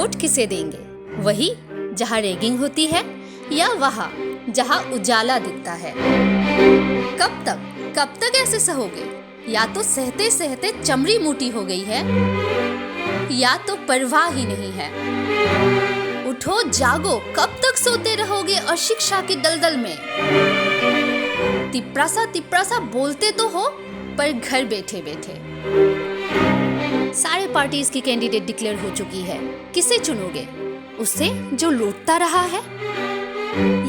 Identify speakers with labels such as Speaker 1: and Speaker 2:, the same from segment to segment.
Speaker 1: Vote किसे देंगे? वही जहाँ रैगिंग होती है या वहाँ जहाँ उजाला दिखता है? कब तक ऐसे सहोगे? या तो सहते सहते चमड़ी मोटी हो गई है या तो परवाह ही नहीं है। उठो जागो, कब तक सोते रहोगे अशिक्षा की दलदल में? तिपरासा बोलते तो हो पर घर बैठे बैठे। सारे पार्टीज की कैंडिडेट डिक्लेयर हो चुकी है। किसे चुनोगे? उसे जो लूटता रहा है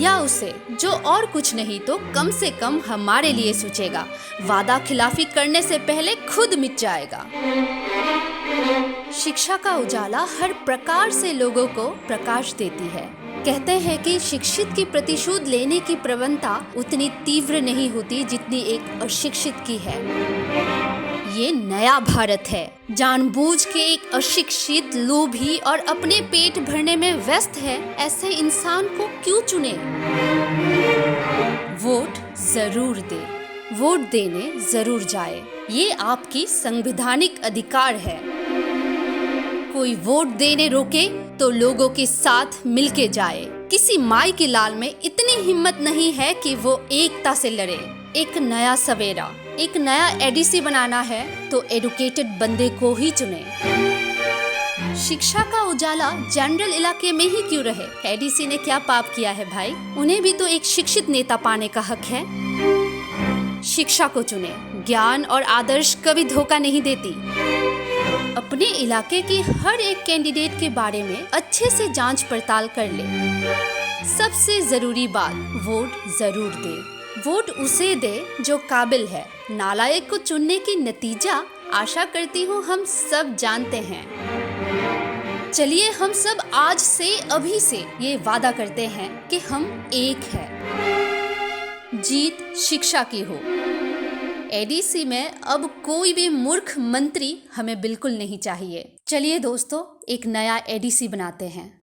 Speaker 1: या उसे जो और कुछ नहीं तो कम से कम हमारे लिए सोचेगा, वादा खिलाफी करने से पहले खुद मिट जाएगा। शिक्षा का उजाला हर प्रकार से लोगों को प्रकाश देती है। कहते हैं कि शिक्षित की प्रतिशोध लेने की प्रवणता उतनी तीव्र नहीं होती जितनी एक अशिक्षित की है। ये नया भारत है। जानबूझ के एक अशिक्षित, लोभी और अपने पेट भरने में व्यस्त है ऐसे इंसान को क्यों चुने? वोट जरूर दे, वोट देने जरूर जाए। ये आपकी संवैधानिक अधिकार है। कोई वोट देने रोके तो लोगों के साथ मिलके जाए। किसी माई के लाल में इतनी हिम्मत नहीं है कि वो एकता से लड़े। एक नया सवेरा, एक नया एडीसी बनाना है तो एडुकेटेड बंदे को ही चुने। शिक्षा का उजाला जनरल इलाके में ही क्यों रहे? एडीसी ने क्या पाप किया है भाई? उन्हें भी तो एक शिक्षित नेता पाने का हक है। शिक्षा को चुने। ज्ञान और आदर्श कभी धोखा नहीं देती। अपने इलाके की हर एक कैंडिडेट के बारे में अच्छे से जांच पड़ताल कर ले। सबसे जरूरी बात, वोट जरूर दे। वोट उसे दे जो काबिल है। नालायक को चुनने की नतीजा आशा करती हूँ हम सब जानते हैं। चलिए हम सब आज से, अभी से ये वादा करते हैं कि हम एक हैं। जीत शिक्षा की हो। एडीसी में अब कोई भी मूर्ख मंत्री हमें बिल्कुल नहीं चाहिए। चलिए दोस्तों, एक नया एडीसी बनाते हैं।